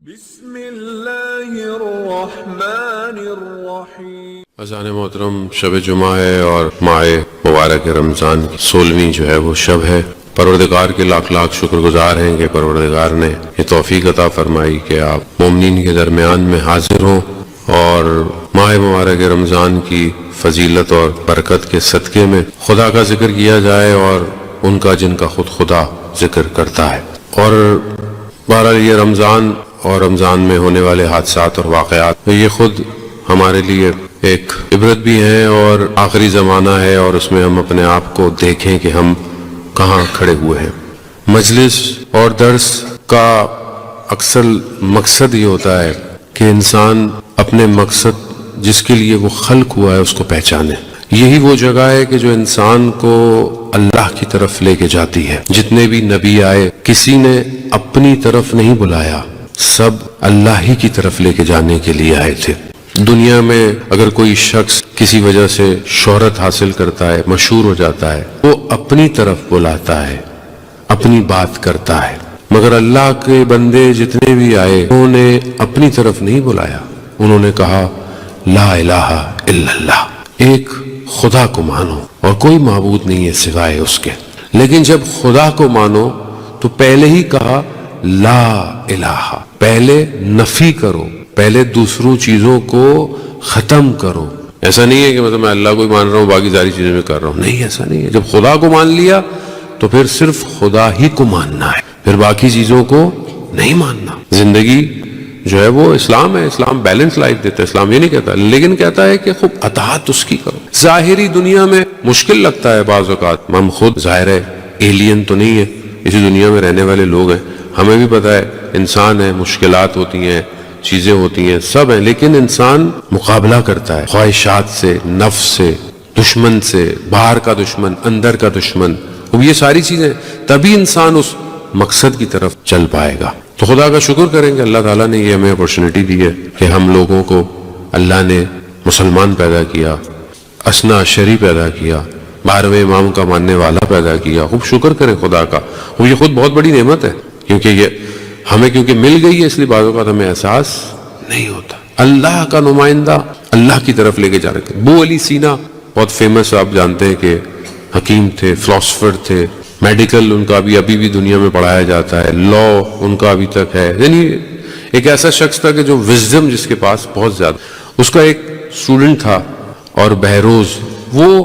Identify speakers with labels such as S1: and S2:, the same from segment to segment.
S1: بسم اللہ الرحمن الرحیم۔
S2: اذان محترم، شب جمعہ ہے اور ماہ مبارک رمضان کی 16ویں جو ہے وہ شب ہے۔ پروردگار کے لاکھ لاکھ شکر گزار ہیں کہ پروردگار نے یہ توفیق عطا فرمائی کہ آپ مومنین کے درمیان میں حاضر ہوں اور ماہ مبارک رمضان کی فضیلت اور برکت کے صدقے میں خدا کا ذکر کیا جائے اور ان کا جن کا خود خدا ذکر کرتا ہے۔ اور بہرحال یہ رمضان اور رمضان میں ہونے والے حادثات اور واقعات یہ خود ہمارے لیے ایک عبرت بھی ہے اور آخری زمانہ ہے، اور اس میں ہم اپنے آپ کو دیکھیں کہ ہم کہاں کھڑے ہوئے ہیں۔ مجلس اور درس کا اکثر مقصد یہ ہوتا ہے کہ انسان اپنے مقصد جس کے لیے وہ خلق ہوا ہے اس کو پہچانے۔ یہی وہ جگہ ہے کہ جو انسان کو اللہ کی طرف لے کے جاتی ہے۔ جتنے بھی نبی آئے کسی نے اپنی طرف نہیں بلایا، سب اللہ ہی کی طرف لے کے جانے کے لیے آئے تھے۔ دنیا میں اگر کوئی شخص کسی وجہ سے شہرت حاصل کرتا ہے، مشہور ہو جاتا ہے، وہ اپنی طرف بلاتا ہے، اپنی بات کرتا ہے، مگر اللہ کے بندے جتنے بھی آئے انہوں نے اپنی طرف نہیں بلایا، انہوں نے کہا لا الہ الا اللہ، ایک خدا کو مانو اور کوئی معبود نہیں ہے سوائے اس کے۔ لیکن جب خدا کو مانو تو پہلے ہی کہا لا الہ، پہلے نفی کرو، پہلے دوسروں چیزوں کو ختم کرو۔ ایسا نہیں ہے کہ مطلب میں اللہ کو ہی مان رہا ہوں باقی ساری چیزیں میں کر رہا ہوں، نہیں، ایسا نہیں ہے۔ جب خدا کو مان لیا تو پھر صرف خدا ہی کو ماننا ہے، پھر باقی چیزوں کو نہیں ماننا۔ زندگی جو ہے وہ اسلام ہے، اسلام بیلنس لائف دیتا ہے، اسلام یہ نہیں کہتا، لیکن کہتا ہے کہ خوب اطاعت اس کی کرو۔ ظاہری دنیا میں مشکل لگتا ہے بعض اوقات، ہم خود ظاہر ہے ایلین تو نہیں ہے، اسی دنیا میں رہنے والے لوگ ہیں، ہمیں بھی پتہ ہے انسان ہے، مشکلات ہوتی ہیں، چیزیں ہوتی ہیں، سب ہیں، لیکن انسان مقابلہ کرتا ہے خواہشات سے، نفس سے، دشمن سے، باہر کا دشمن، اندر کا دشمن، اب یہ ساری چیزیں، تبھی انسان اس مقصد کی طرف چل پائے گا۔ تو خدا کا شکر کریں کہ اللہ تعالیٰ نے یہ ہمیں اپورچونٹی دی ہے کہ ہم لوگوں کو اللہ نے مسلمان پیدا کیا، اثنا عشری پیدا کیا، 12ویں امام کا ماننے والا پیدا کیا۔ خوب شکر کریں خدا کا، وہ یہ خود بہت بڑی نعمت ہے، کیونکہ یہ ہمیں کیونکہ مل گئی ہے اس لیے بعض اوقات ہمیں احساس نہیں ہوتا۔ اللہ کا نمائندہ اللہ کی طرف لے کے جا رہے تھے۔ ابو علی سینا بہت فیمس، آپ جانتے ہیں کہ حکیم تھے، فلاسفر تھے، میڈیکل ان کا ابھی بھی دنیا میں پڑھایا جاتا ہے، لا ان کا ابھی تک ہے، یعنی ایک ایسا شخص تھا کہ جو وزڈم جس کے پاس بہت زیادہ۔ اس کا ایک اسٹوڈنٹ تھا اور بہروز، وہ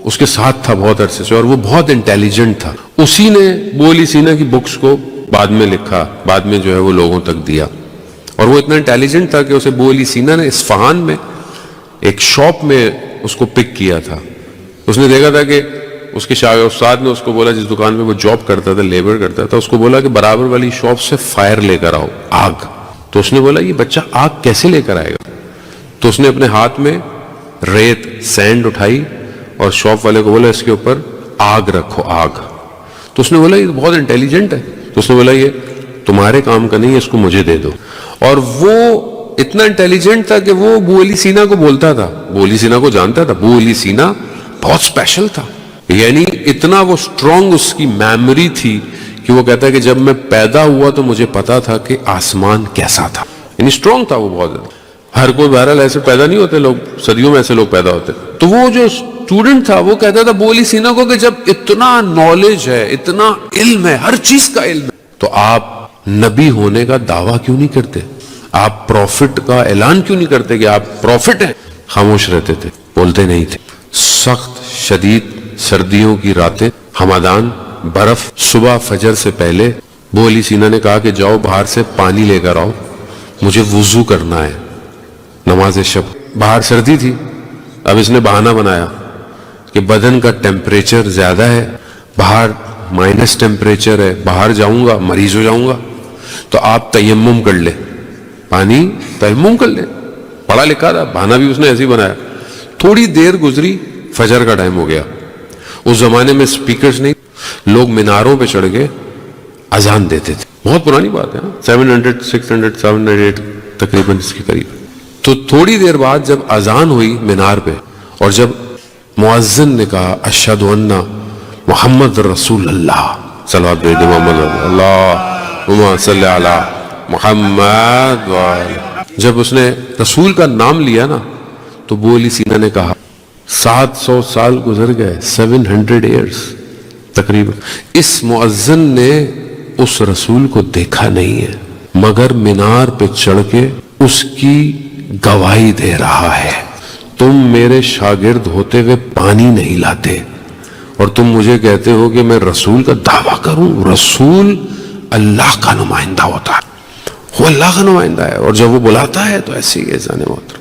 S2: اس کے ساتھ تھا بہت عرصے سے، اور وہ بہت انٹیلیجنٹ تھا۔ اسی نے ابو علی سینا کی بکس کو بعد میں لکھا، بعد میں جو ہے وہ لوگوں تک دیا، اور وہ اتنا انٹیلیجنٹ تھا کہ اسے ابو علی سینا نے اصفہان میں ایک شاپ میں اس کو پک کیا تھا۔ اس نے دیکھا تھا کہ اس کے استاد نے اس کو بولا، جس دکان میں وہ جاب کرتا تھا، لیبر کرتا تھا، اس کو بولا کہ برابر والی شاپ سے فائر لے کر آؤ، آگ۔ تو اس نے بولا یہ بچہ آگ کیسے لے کر آئے گا؟ تو اس نے اپنے ہاتھ میں ریت، سینڈ اٹھائی اور شاپ والے کو بولا اس کے اوپر آگ رکھو، آگ۔ تو اس نے بولا یہ بہت انٹیلیجنٹ ہے، تو اس نے بولا یہ تمہارے کام کا نہیں ہے، اس کو مجھے دے دو۔ اور وہ اتنا انٹیلیجنٹ تھا کہ وہ ابو علی سینا کو بولتا تھا، ابو علی سینا کو جانتا تھا، ابو علی سینا بہت اسپیشل تھا، یعنی اتنا وہ اسٹرانگ اس کی میموری تھی کہ وہ کہتا ہے کہ جب میں پیدا ہوا تو مجھے پتا تھا کہ آسمان کیسا تھا، یعنی اسٹرانگ تھا وہ بہت زیادہ۔ ہر کوئی بہرحال ایسے پیدا نہیں ہوتے لوگ، صدیوں میں ایسے لوگ پیدا ہوتے۔ تو وہ جو اسٹوڈنٹ تھا وہ کہتا تھا ابو علی سینا کو کہ جب اتنا نالج ہے، اتنا علم ہے، ہر چیز کا علم ہے، تو آپ نبی ہونے کا دعویٰ کیوں نہیں کرتے؟ آپ پروفٹ کا اعلان کیوں نہیں کرتے کہ آپ پروفٹ ہیں؟ خاموش رہتے تھے، بولتے نہیں تھے۔ سخت شدید سردیوں کی راتیں، ہمادان، برف، صبح فجر سے پہلے ابو علی سینا نے کہا کہ جاؤ باہر سے پانی لے کر آؤ، مجھے وضو کرنا ہے، نماز شب۔ باہر سردی تھی، اب اس نے بہانہ بنایا کہ بدن کا ٹیمپریچر زیادہ ہے، باہر مائنس ٹیمپریچر ہے، باہر جاؤں گا مریض ہو جاؤں گا، تو آپ تیمم کر لیں، پانی تیمم کر لیں، پڑھا لکھا تھا، بہانہ بھی اس نے ایسے ہی بنایا۔ تھوڑی دیر گزری، فجر کا ٹائم ہو گیا۔ اس زمانے میں سپیکرز نہیں، لوگ میناروں پہ چڑھ کے اذان دیتے تھے، بہت پرانی بات ہے، 700 600 700 تقریباً اس کے قریب۔ تو تھوڑی دیر بعد جب اذان ہوئی مینار پہ، اور جب مؤذن نے کہا اشہد ان محمد رسول اللہ، صلوات بھیج دے محمد، اللہم صلی علی محمد وآلہ۔ جب اس نے رسول کا نام لیا نا تو ابو علی سینا نے کہا 700 سال گزر گئے، 700 ایئرز تقریباً، اس مؤذن نے اس رسول کو دیکھا نہیں ہے مگر مینار پہ چڑھ کے اس کی گواہی دے رہا ہے۔ تم میرے شاگرد ہوتے ہوئے پانی نہیں لاتے اور تم مجھے کہتے ہو کہ میں رسول کا دعویٰ کروں۔ رسول اللہ کا نمائندہ ہوتا ہے، وہ اللہ کا نمائندہ ہے، اور جب وہ بلاتا ہے تو ایسے ہی ہے جانے محترم۔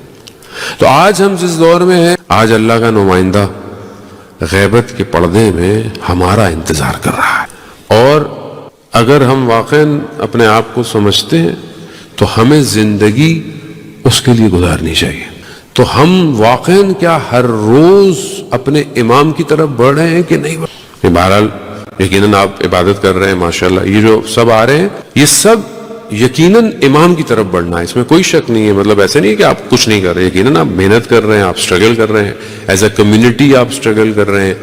S2: تو آج ہم جس دور میں ہیں، آج اللہ کا نمائندہ غیبت کے پردے میں ہمارا انتظار کر رہا ہے، اور اگر ہم واقعاً اپنے آپ کو سمجھتے ہیں تو ہمیں زندگی اس کے لیے گزارنی چاہیے۔ تو ہم واقعاً کیا ہر روز اپنے امام کی طرف بڑھ رہے ہیں کہ نہیں بڑھ رہے؟ بہرحال یقیناً آپ عبادت کر رہے ہیں ماشاءاللہ، یہ جو سب آ رہے ہیں یہ سب یقیناً امام کی طرف بڑھنا ہے، اس میں کوئی شک نہیں ہے۔ مطلب ایسے نہیں کہ آپ کچھ نہیں کر رہے، یقیناً آپ محنت کر رہے ہیں، آپ سٹرگل کر رہے ہیں، ایز اے کمیونٹی آپ سٹرگل کر رہے ہیں،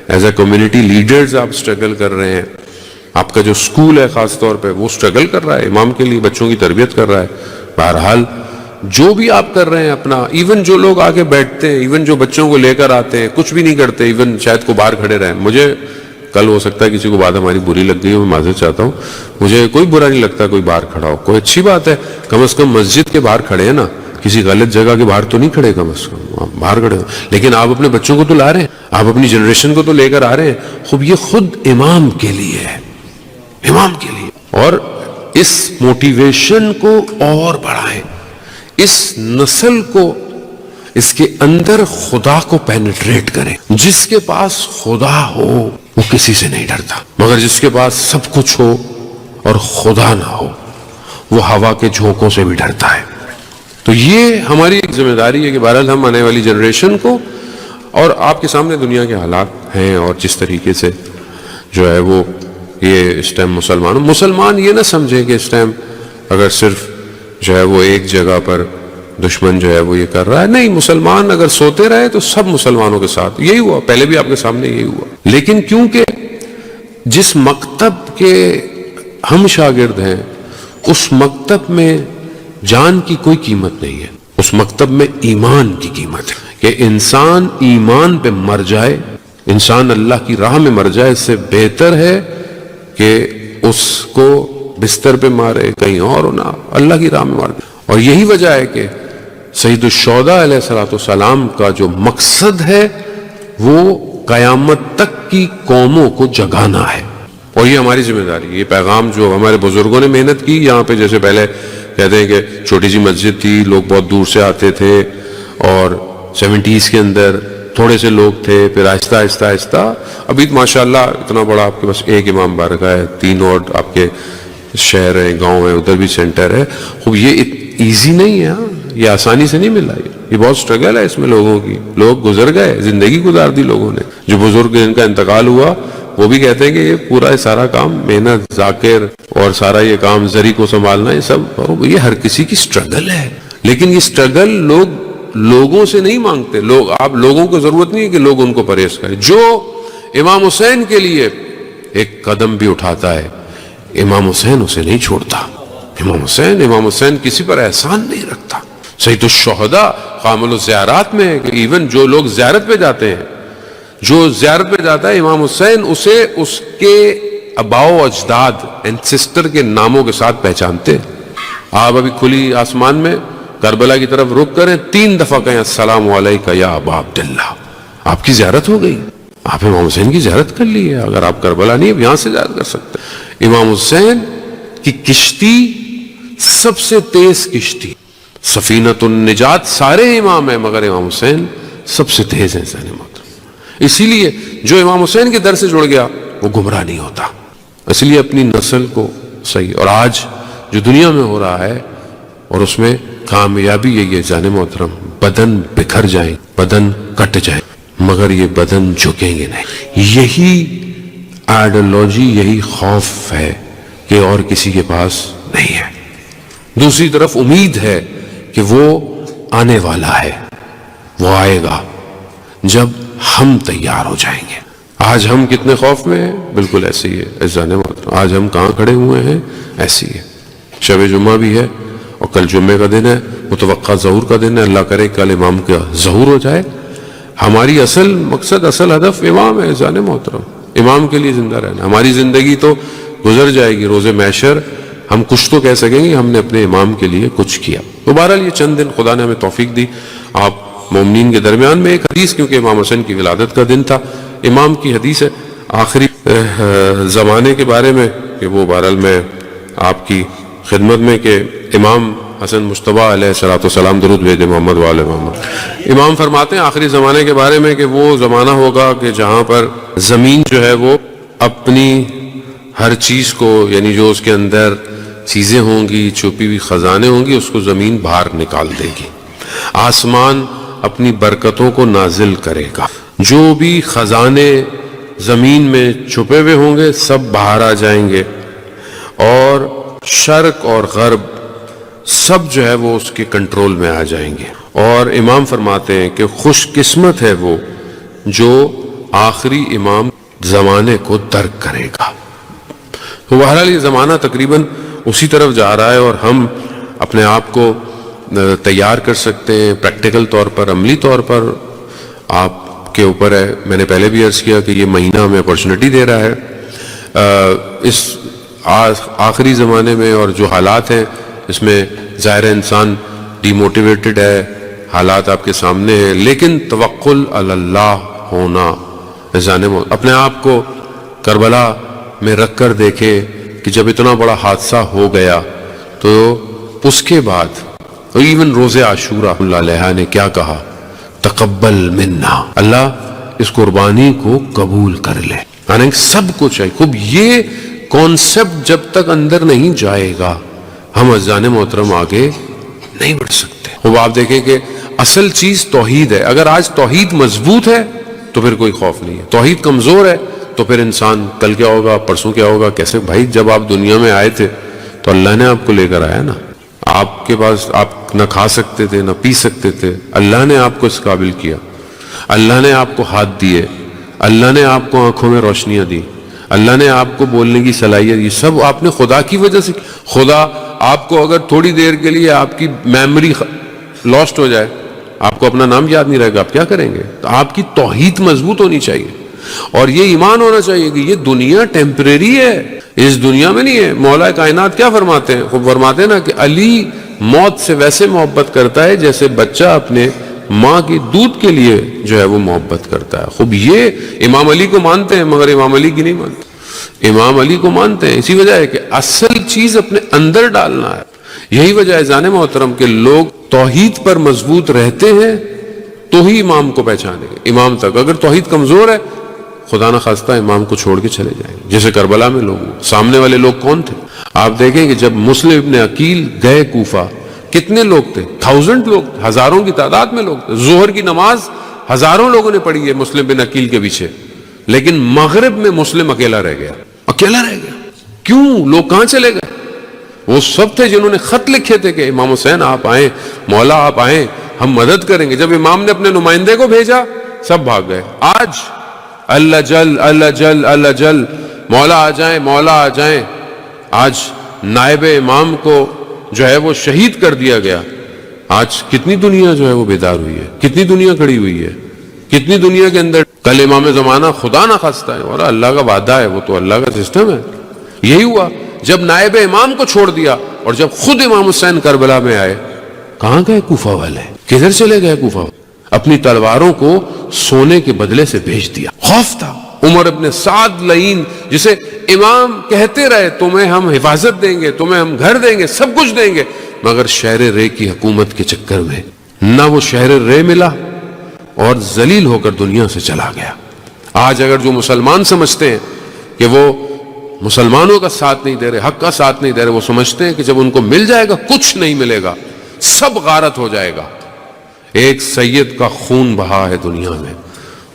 S2: ایز اے کمیونٹی لیڈرز آپ سٹرگل کر رہے ہیں۔ آپ کا جو سکول ہے خاص طور پہ وہ سٹرگل کر رہا ہے، امام کے لیے بچوں کی تربیت کر رہا ہے۔ بہرحال جو بھی آپ کر رہے ہیں اپنا، ایون جو لوگ آگے بیٹھتے ہیں، ایون جو بچوں کو لے کر آتے ہیں، کچھ بھی نہیں کرتے، ایون شاید کو باہر کھڑے رہیں، مجھے کل ہو سکتا ہے کسی کو بات ہماری بری لگ گئی ہو، میں معذرت چاہتا ہوں، مجھے کوئی برا نہیں لگتا کوئی باہر کھڑا ہو، کوئی اچھی بات ہے، کم از کم مسجد کے باہر کھڑے ہیں نا، کسی غلط جگہ کے باہر تو نہیں کھڑے، کم از کم آپ باہر کھڑے ہو، لیکن آپ اپنے بچوں کو تو لا رہے ہیں، آپ اپنی جنریشن کو تو لے کر آ رہے ہیں، خوب یہ خود امام کے لیے ہے، امام کے لیے۔ اور اس موٹیویشن کو اور بڑھائیں، اس نسل کو، اس کے اندر خدا کو پینیٹریٹ کریں۔ جس کے پاس خدا ہو وہ کسی سے نہیں ڈرتا، مگر جس کے پاس سب کچھ ہو اور خدا نہ ہو وہ ہوا کے جھونکوں سے بھی ڈرتا ہے۔ تو یہ ہماری ایک ذمہ داری ہے کہ بہرحال ہم آنے والی جنریشن کو، اور آپ کے سامنے دنیا کے حالات ہیں اور جس طریقے سے جو ہے وہ یہ اس ٹائم مسلمان یہ نہ سمجھیں کہ اس ٹائم اگر صرف جو ہے وہ ایک جگہ پر دشمن جو ہے وہ یہ کر رہا ہے، نہیں، مسلمان اگر سوتے رہے تو سب مسلمانوں کے ساتھ یہی ہوا، پہلے بھی آپ کے سامنے یہی ہوا، لیکن کیونکہ جس مکتب کے ہم شاگرد ہیں اس مکتب میں جان کی کوئی قیمت نہیں ہے، اس مکتب میں ایمان کی قیمت ہے، کہ انسان ایمان پہ مر جائے، انسان اللہ کی راہ میں مر جائے، اس سے بہتر ہے کہ اس کو بستر پہ مارے، کہیں اور ہونا، اللہ کی راہ میں مار دے۔ اور یہی وجہ ہے کہ سید الشہداء علیہ السلام کا جو مقصد ہے وہ قیامت تک کی قوموں کو جگانا ہے، اور یہ ہماری ذمہ داری، یہ پیغام جو ہمارے بزرگوں نے محنت کی، یہاں پہ جیسے پہلے کہتے ہیں کہ چھوٹی سی مسجد تھی، لوگ بہت دور سے آتے تھے، اور 70s کے اندر تھوڑے سے لوگ تھے، پھر آہستہ آہستہ آہستہ ابھی ماشاءاللہ اتنا بڑا آپ کے پاس ایک امام بارگاہ ہے، 3 اور آپ کے شہر ہیں، گاؤں ہیں، ادھر بھی سینٹر ہے۔ خوب یہ ایزی نہیں ہے، یہ آسانی سے نہیں ملا، یہ بہت سٹرگل ہے اس میں لوگوں کی، لوگ گزر گئے، زندگی گزار دی لوگوں نے۔ جو بزرگ جن کا انتقال ہوا وہ بھی کہتے ہیں کہ یہ پورا سارا کام محنت، ذاکر اور سارا یہ کام زری کو سنبھالنا، یہ سب یہ ہر کسی کی سٹرگل ہے، لیکن یہ سٹرگل لوگوں سے نہیں مانگتے، آپ لوگوں کو ضرورت نہیں ہے کہ لوگ ان کو پرہیز کریں۔ جو امام حسین کے لیے ایک قدم بھی اٹھاتا ہے، امام حسین اسے نہیں چھوڑتا، امام حسین کسی پر احسان نہیں رکھتا۔ سید الشہداء خامل الزیارات میں ہے کہ ایون جو لوگ زیارت پہ جاتے ہیں، جو زیارت پہ جاتا ہے امام حسین اسے اس کے آباء و اجداد اینسسٹر کے ناموں کے ساتھ پہچانتے ہیں۔ آپ ابھی کھلی آسمان میں کربلا کی طرف رخ کریں، 3 دفعہ کہیں السلام علیکہ یا ابا عبداللہ، آپ کی زیارت ہو گئی، آپ امام حسین کی زیارت کر لی ہے۔ اگر آپ کربلا نہیں ہے یہاں سے زیارت کر سکتے ہیں۔ امام حسین کی کشتی سب سے تیز کشتی، سفینۃ النجات سارے امام ہیں مگر امام حسین سب سے تیز ہیں انسان محترم۔ اسی لیے جو امام حسین کے در سے جڑ گیا وہ گمراہ نہیں ہوتا، اس لیے اپنی نسل کو صحیح۔ اور آج جو دنیا میں ہو رہا ہے اور اس میں کامیابی یہی ہے جان محترم، بدن بکھر جائیں، بدن کٹ جائیں مگر یہ بدن جھکیں گے نہیں۔ یہی آئیڈیالوجی، یہی خوف ہے کہ اور کسی کے پاس نہیں ہے۔ دوسری طرف امید ہے کہ وہ آنے والا ہے، وہ آئے گا جب ہم تیار ہو جائیں گے۔ آج ہم کتنے خوف میں ہیں، بالکل ایسے ہی ہے عزیزان محترم، آج ہم کہاں کھڑے ہوئے ہیں، ایسے ہی ہے۔ شب جمعہ بھی ہے اور کل جمعے کا دن ہے، متوقع ظہور کا دن ہے، اللہ کرے کل امام کا ظہور ہو جائے۔ ہماری اصل مقصد، اصل ہدف امام ہے عزیزان محترم، امام کے لیے زندہ رہنا۔ ہماری زندگی تو گزر جائے گی، روز محشر ہم کچھ تو کہہ سکیں گے ہم نے اپنے امام کے لیے کچھ کیا۔ تو بہرحال یہ چند دن خدا نے ہمیں توفیق دی، آپ مومنین کے درمیان میں ایک حدیث، کیونکہ امام حسن کی ولادت کا دن تھا، امام کی حدیث ہے آخری زمانے کے بارے میں، کہ وہ بہرحال میں آپ کی خدمت میں کہ امام حسن مجتبیٰ علیہ الصلوۃ والسلام، درود بھیجے محمد وعلى محمد۔ امام فرماتے ہیں آخری زمانے کے بارے میں کہ وہ زمانہ ہوگا کہ جہاں پر زمین جو ہے وہ اپنی ہر چیز کو، یعنی جو اس کے اندر چیزیں ہوں گی، چھپی ہوئی خزانے ہوں گی، اس کو زمین باہر نکال دے گی، آسمان اپنی برکتوں کو نازل کرے گا، جو بھی خزانے زمین میں چھپے ہوئے ہوں گے سب باہر آ جائیں گے، اور شرق اور غرب سب جو ہے وہ اس کے کنٹرول میں آ جائیں گے۔ اور امام فرماتے ہیں کہ خوش قسمت ہے وہ جو آخری امام زمانے کو درک کرے گا۔ تو بہرحال یہ زمانہ تقریباً اسی طرف جا رہا ہے، اور ہم اپنے آپ کو تیار کر سکتے ہیں پریکٹیکل طور پر، عملی طور پر آپ کے اوپر ہے۔ میں نے پہلے بھی عرض کیا کہ یہ مہینہ ہمیں اپرچونٹی دے رہا ہے اس آخری زمانے میں، اور جو حالات ہیں اس میں ظاہر انسان ڈی موٹیویٹڈ ہے، حالات آپ کے سامنے ہیں، لیکن توکل علی اللہ ہونا، اپنے آپ کو کربلا میں رکھ کر دیکھے کہ جب اتنا بڑا حادثہ ہو گیا تو اس کے بعد ایون روز عاشورہ اللہ علیہ نے کیا کہا، تقبل منا، اللہ اس قربانی کو قبول کر لے، یعنی سب کچھ ہے۔ خوب یہ کانسیپٹ جب تک اندر نہیں جائے گا ہم عزیزان محترم آگے نہیں بڑھ سکتے۔ خوب آپ دیکھیں کہ اصل چیز توحید ہے، اگر آج توحید مضبوط ہے تو پھر کوئی خوف نہیں ہے، توحید کمزور ہے تو پھر انسان کل کیا ہوگا، پرسوں کیا ہوگا، کیسے؟ بھائی جب آپ دنیا میں آئے تھے تو اللہ نے آپ کو لے کر آیا نا، آپ کے پاس آپ نہ کھا سکتے تھے نہ پی سکتے تھے، اللہ نے آپ کو اس قابل کیا، اللہ نے آپ کو ہاتھ دیے، اللہ نے آپ کو آنکھوں میں روشنیاں دی، اللہ نے آپ کو بولنے کی صلاحیت، یہ سب آپ نے خدا کی وجہ سے۔ خدا آپ کو اگر تھوڑی دیر کے لیے آپ کی میموری لاسٹ ہو جائے، آپ کو اپنا نام یاد نہیں رہے گا، آپ کیا کریں گے؟ تو آپ کی توحید مضبوط ہونی چاہیے، اور یہ ایمان ہونا چاہیے کہ یہ دنیا ٹیمپریری ہے، اس دنیا میں نہیں ہے۔ مولا کائنات کیا فرماتے ہیں؟ خوب فرماتے ہیں نا کہ علی موت سے ویسے محبت کرتا ہے جیسے بچہ اپنے ماں کی دودھ کے لیے جو ہے وہ محبت کرتا ہے۔ خوب یہ امام علی کو مانتے ہیں، مگر امام علی کی نہیں مانتے، امام علی کو مانتے ہیں۔ اسی وجہ ہے کہ اصل چیز اپنے اندر ڈالنا ہے۔ یہی وجہ ہے جانے محترم کہ لوگ توحید پر مضبوط رہتے ہیں تو ہی امام کو پہچانیں گے، امام تک۔ اگر توحید کمزور ہے خدا نہ خواستہ امام کو چھوڑ کے چلے جائیں گے، جیسے کربلا میں لوگ، سامنے والے لوگ کون تھے؟ آپ دیکھیں کہ جب مسلم ابن عقیل گئے کوفہ، کتنے لوگ تھے؟ 1000 لوگ، ہزاروں کی تعداد میں لوگ تھے۔ ظہر کی نماز ہزاروں لوگوں نے پڑھی ہے مسلم بن عقیل کے پیچھے، لیکن مغرب میں مسلم اکیلا رہ گیا، اکیلا رہ گیا۔ کیوں؟ لوگ کہاں چلے گئے؟ وہ سب تھے جنہوں نے خط لکھے تھے کہ امام حسین آپ آئیں، مولا آپ آئیں، ہم مدد کریں گے۔ جب امام نے اپنے نمائندے کو بھیجا سب بھاگ گئے۔ آج اللہ جل اللہ جل اللہ جل، مولا آ جائیں مولا آ جائیں۔ آج نائب امام کو جو ہے وہ شہید کر دیا گیا۔ آج کتنی دنیا جو ہے وہ بیدار ہوئی ہے، کتنی دنیا کھڑی ہوئی ہے، کتنی دنیا کے اندر کل امام زمانہ خدا نہ خواستہ ہے، اور اللہ کا وعدہ ہے، وہ تو اللہ کا سسٹم ہے۔ یہی ہوا جب نائب امام کو چھوڑ دیا، اور جب خود امام حسین کربلا میں آئے، کہاں گئے کوفہ والے؟ کدھر چلے گئے کوفہ والے؟ اپنی تلواروں کو سونے کے بدلے سے بھیج دیا۔ خوف تھا۔ عمر ابن سعد لعین، جسے امام کہتے رہے تمہیں ہم حفاظت دیں گے، تمہیں ہم گھر دیں گے، سب کچھ دیں گے، مگر شہر رے کی حکومت کے چکر میں نہ وہ شہر رے ملا، اور ذلیل ہو کر دنیا سے چلا گیا۔ آج اگر جو مسلمان سمجھتے ہیں کہ وہ مسلمانوں کا ساتھ نہیں دے رہے، حق کا ساتھ نہیں دے رہے، وہ سمجھتے ہیں کہ جب ان کو مل جائے گا کچھ نہیں ملے گا، سب غارت ہو جائے گا۔ ایک سید کا خون بہا ہے دنیا میں،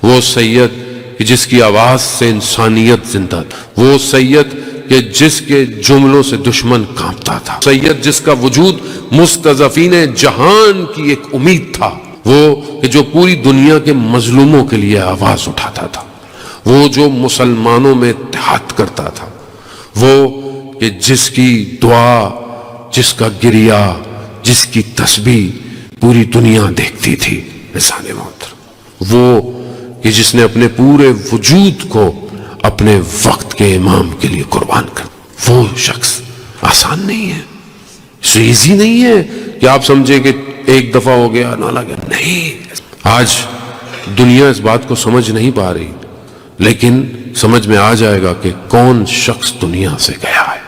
S2: وہ سید کہ جس کی آواز سے انسانیت زندہ تھا، وہ سید کہ جس کے جملوں سے دشمن کانپتا تھا، سید جس کا وجود مستضعفین جہان کی ایک امید تھا، وہ کہ جو پوری دنیا کے مظلوموں کے لیے آواز اٹھاتا تھا، وہ جو مسلمانوں میں اتحاد کرتا تھا، وہ کہ جس کی دعا جس کا گریہ، جس کی تسبیح پوری دنیا دیکھتی تھی، احسان محترم، وہ کہ جس نے اپنے پورے وجود کو اپنے وقت کے امام کے لیے قربان کر، وہ شخص آسان نہیں ہے، ایزی نہیں ہے کہ آپ سمجھے کہ ایک دفعہ ہو گیا نہ لگا، نہیں۔ آج دنیا اس بات کو سمجھ نہیں پا رہی، لیکن سمجھ میں آ جائے گا کہ کون شخص دنیا سے گیا ہے،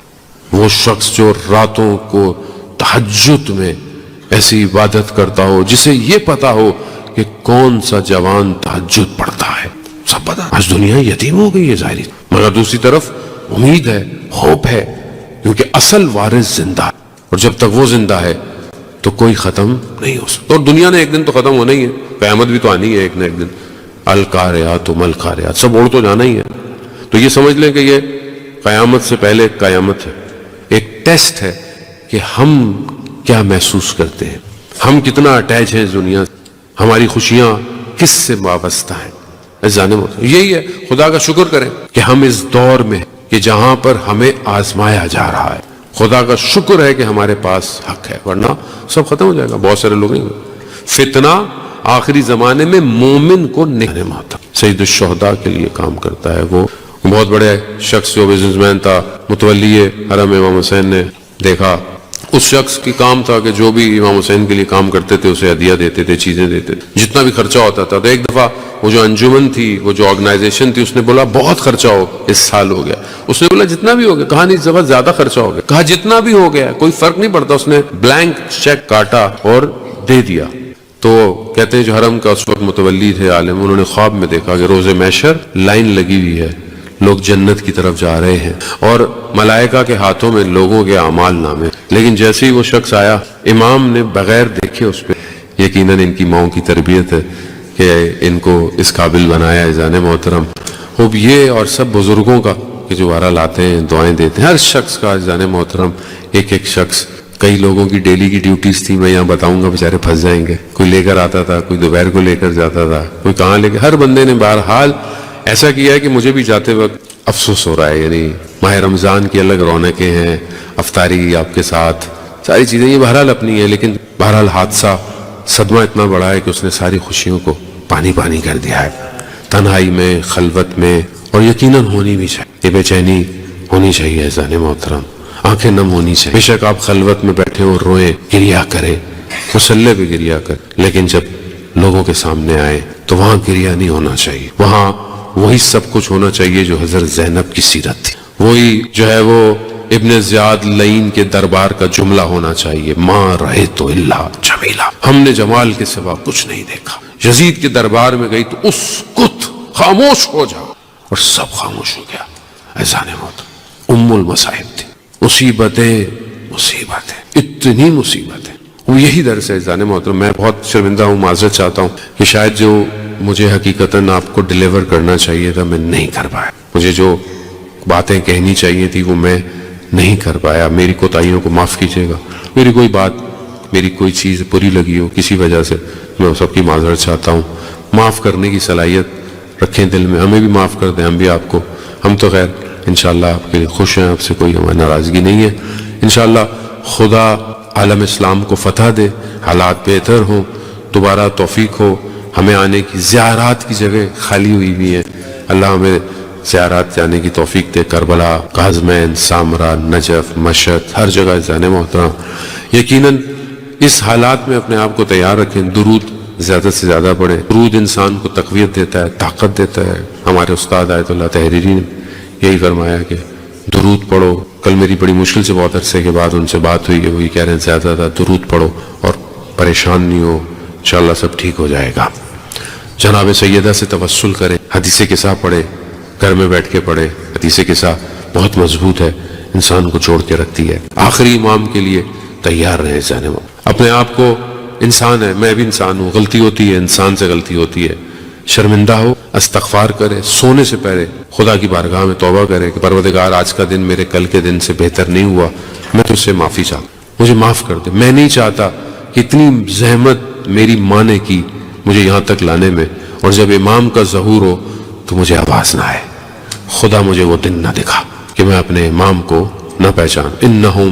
S2: وہ شخص جو راتوں کو تہجد میں ایسی عبادت کرتا ہو جسے یہ پتا ہو کہ کون سا جوان تہجد پڑھتا ہے، سب پتا۔ آج دنیا یتیم ہو گئی ہے ظاہری، مگر دوسری طرف امید ہے، ہوپ ہے، کیونکہ اصل وارث زندہ ہے، اور جب تک وہ زندہ ہے تو کوئی ختم نہیں ہو سکتا، اور دنیا نے ایک دن تو ختم ہونا ہی ہے، قیامت بھی تو آنی ہے ایک نہ ایک دن، القاریات ملقاریات، سب اڑ تو جانا ہی ہے۔ تو یہ سمجھ لیں کہ یہ قیامت سے پہلے ایک قیامت ہے، ایک ٹیسٹ ہے کہ ہم کیا محسوس کرتے ہیں، ہم کتنا اٹیچ ہیں اس دنیا سے، ہماری خوشیاں کس سے وابستہ ہیں۔ یہی ہے، خدا کا شکر کریں کہ ہم اس دور میں کہ جہاں پر ہمیں آزمایا جا رہا ہے، خدا کا شکر ہے کہ ہمارے پاس حق ہے، ورنہ سب ختم ہو جائے گا، بہت سارے لوگ نہیں ہوئے۔ فتنہ آخری زمانے میں مومن کو نہیں ماتا، سید الشہداء کے لیے کام کرتا ہے، وہ بہت بڑے شخص جو بزنس مین تھا، متولی حرم امام حسین نے دیکھا، اس شخص کی کام تھا کہ جو بھی امام حسین کے لیے کام کرتے تھے اسے ہدیہ دیتے تھے، چیزیں دیتے تھے، جتنا بھی خرچہ ہوتا تھا۔ تو ایک دفعہ وہ جو انجمن تھی، وہ جو آرگنائزیشن تھی، اس نے بولا بہت خرچہ ہو، اس سال ہو گیا۔ اس نے بولا جتنا بھی ہو گیا، کہا نہیں اس دفعہ زیادہ خرچہ ہو گیا، کہا جتنا بھی ہو گیا کوئی فرق نہیں پڑتا۔ اس نے بلینک چیک کاٹا اور دے دیا۔ تو کہتے ہیں جو حرم کا اس وقت متولی تھے عالم، انہوں نے خواب میں دیکھا کہ روز محشر لائن لگی ہوئی ہے، لوگ جنت کی طرف جا رہے ہیں، اور ملائکہ کے ہاتھوں میں لوگوں کے اعمال نامے، لیکن جیسے ہی وہ شخص آیا، امام نے بغیر دیکھے اس پہ، یقیناً ان کی ماؤں کی تربیت ہے کہ ان کو اس قابل بنایا ہے جان محترم، خوب یہ اور سب بزرگوں کا کہ جو بہرحال آتے ہیں دعائیں دیتے ہیں، ہر شخص کا جان محترم، ایک ایک شخص، کئی لوگوں کی ڈیلی کی ڈیوٹیز تھی، میں یہاں بتاؤں گا بیچارے پھنس جائیں گے، کوئی لے کر آتا تھا، کوئی دوپہر کو لے کر جاتا تھا، کوئی کہاں لے کے، ہر بندے نے بہرحال ایسا کیا ہے کہ مجھے بھی جاتے وقت افسوس ہو رہا ہے، یعنی ماہ رمضان کی الگ رونقیں ہیں، افطاری آپ کے ساتھ، ساری چیزیں یہ بہرحال اپنی ہیں، لیکن بہرحال حادثہ، صدمہ اتنا بڑا ہے کہ اس نے ساری خوشیوں کو پانی پانی کر دیا ہے، تنہائی میں، خلوت میں، اور یقیناً ہونی بھی چاہیے، یہ بے چینی ہونی چاہیے اذان محترم، آنکھیں نم ہونی چاہیے، بے شک آپ خلوت میں بیٹھے اور روئیں، گریہ کریں، مسلح پہ گریہ کریں، لیکن جب لوگوں کے سامنے آئے تو وہاں گریہ نہیں ہونا چاہیے، وہاں وہی سب کچھ ہونا چاہیے جو حضرت زینب کی سیرت تھی، وہی جو ہے وہ ابن زیاد لعین کے دربار کا جملہ ہونا چاہیے، ما رأیت الا جمیلا، ہم نے جمال کے سوا کچھ نہیں دیکھا۔ یزید کے دربار میں گئی تو اسکت، خاموش ہو جا، اور سب خاموش ہو گیا، اذان محترم ام المصائب تھی، مصیبتیں اتنی مصیبتیں، وہ یہی درس ہے اذان محترم۔ میں بہت شرمندہ ہوں، معذرت چاہتا ہوں کہ شاید جو مجھے حقیقتاً آپ کو ڈیلیور کرنا چاہیے تھا میں نہیں کر پایا، مجھے جو باتیں کہنی چاہیے تھی وہ میں نہیں کر پایا، میری کوتاہیوں کو معاف کیجیے گا، میری کوئی بات، میری کوئی چیز بری لگی ہو کسی وجہ سے، میں سب کی معذرت چاہتا ہوں، معاف کرنے کی صلاحیت رکھیں دل میں، ہمیں بھی معاف کر دیں، ہم بھی آپ کو، ہم تو خیر انشاءاللہ آپ کے لیے خوش ہیں، آپ سے کوئی ہماری ناراضگی نہیں ہے، انشاءاللہ خدا عالم اسلام کو فتح دے، حالات بہتر ہوں، دوبارہ توفیق ہو، ہمیں آنے کی، زیارات کی جگہ خالی ہوئی بھی ہیں، اللہ ہمیں زیارات جانے کی توفیق دے، کربلا، قازمین، سامرا، نجف، مشہد، ہر جگہ جانے محترم۔ یقیناً اس حالات میں اپنے آپ کو تیار رکھیں، درود زیادہ سے زیادہ پڑھیں، درود انسان کو تقویت دیتا ہے، طاقت دیتا ہے، ہمارے استاد آیت اللہ تحریری نے یہی فرمایا کہ درود پڑھو، کل میری بڑی مشکل سے بہت عرصے کے بعد ان سے بات ہوئی ہے، وہی کہہ رہے ہیں زیادہ زیادہ درود پڑھو اور پریشان نہیں ہو، انشاءاللہ سب ٹھیک ہو جائے گا۔ جناب سیدہ سے توسل کریں، حدیث قصہ پڑھیں، گھر میں بیٹھ کے پڑھیں، حدیث قصہ بہت مضبوط ہے، انسان کو جوڑ کے رکھتی ہے، آخری امام کے لیے تیار رہیں جانے میں، اپنے آپ کو، انسان ہے، میں بھی انسان ہوں، غلطی ہوتی ہے، انسان سے غلطی ہوتی ہے، شرمندہ ہو، استغفار کرے، سونے سے پہلے خدا کی بارگاہ میں توبہ کرے کہ پروردگار آج کا دن میرے کل کے دن سے بہتر نہیں ہوا، میں تجھ سے معافی چاہتا ہوں، مجھے معاف کر دے، میں نہیں چاہتا کہ اتنی زحمت میری ماں نے کی مجھے یہاں تک لانے میں، اور جب امام کا ظہور ہو تو مجھے آواز نہ آئے، خدا مجھے وہ دن نہ دکھا کہ میں اپنے امام کو نہ پہچان، انہم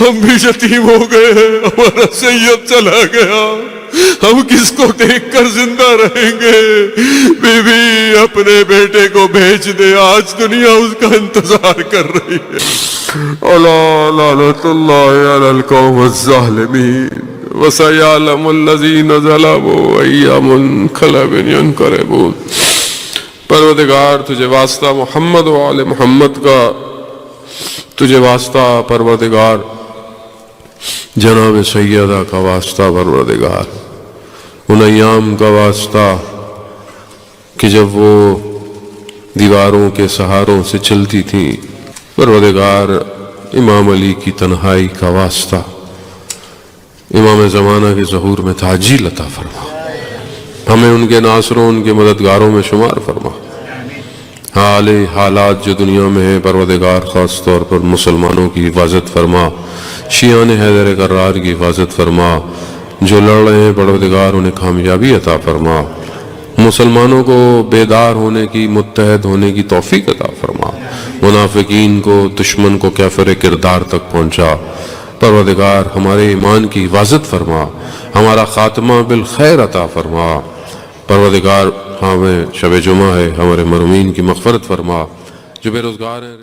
S2: ہم بھی یتیم ہو گئے، ہمارا سید چلا گیا، ہم کس کو دیکھ کر زندہ رہیں گے؟ بی بی اپنے بیٹے کو بھیج دے، آج دنیا اس کا انتظار کر رہی ہے۔ الا لعنت اللہ علی القوم الظالمین وسیعلم الذین ظلموا ای منقلب ینقلبون۔ پروردگار تجھے واسطہ محمد و آل محمد کا، تجھے واسطہ پروردگار جناب سیدہ کا واسطہ، پروردگار ان ایام کا واسطہ کہ جب وہ دیواروں کے سہاروں سے چلتی تھیں، پروردگار امام علی کی تنہائی کا واسطہ، امام زمانہ کے ظہور میں تعجیل عطا فرما، ہمیں ان کے ناصروں، ان کے مددگاروں میں شمار فرما۔ حالات جو دنیا میں ہیں پروردگار خاص طور پر مسلمانوں کی حفاظت فرما، شیعان حیدر کرار کی حفاظت فرما، جو لڑ رہے ہیں پروردگار انہیں کامیابی عطا فرما، مسلمانوں کو بیدار ہونے کی، متحد ہونے کی توفیق عطا فرما، منافقین کو، دشمن کو کافر کردار تک پہنچا۔ پروردگار ہمارے ایمان کی حفاظت فرما، ہمارا خاتمہ بالخیر عطا فرما۔ پروردگار ہمیں شب جمعہ ہے، ہمارے مرحومین کی مغفرت فرما، جو بے روزگار ہیں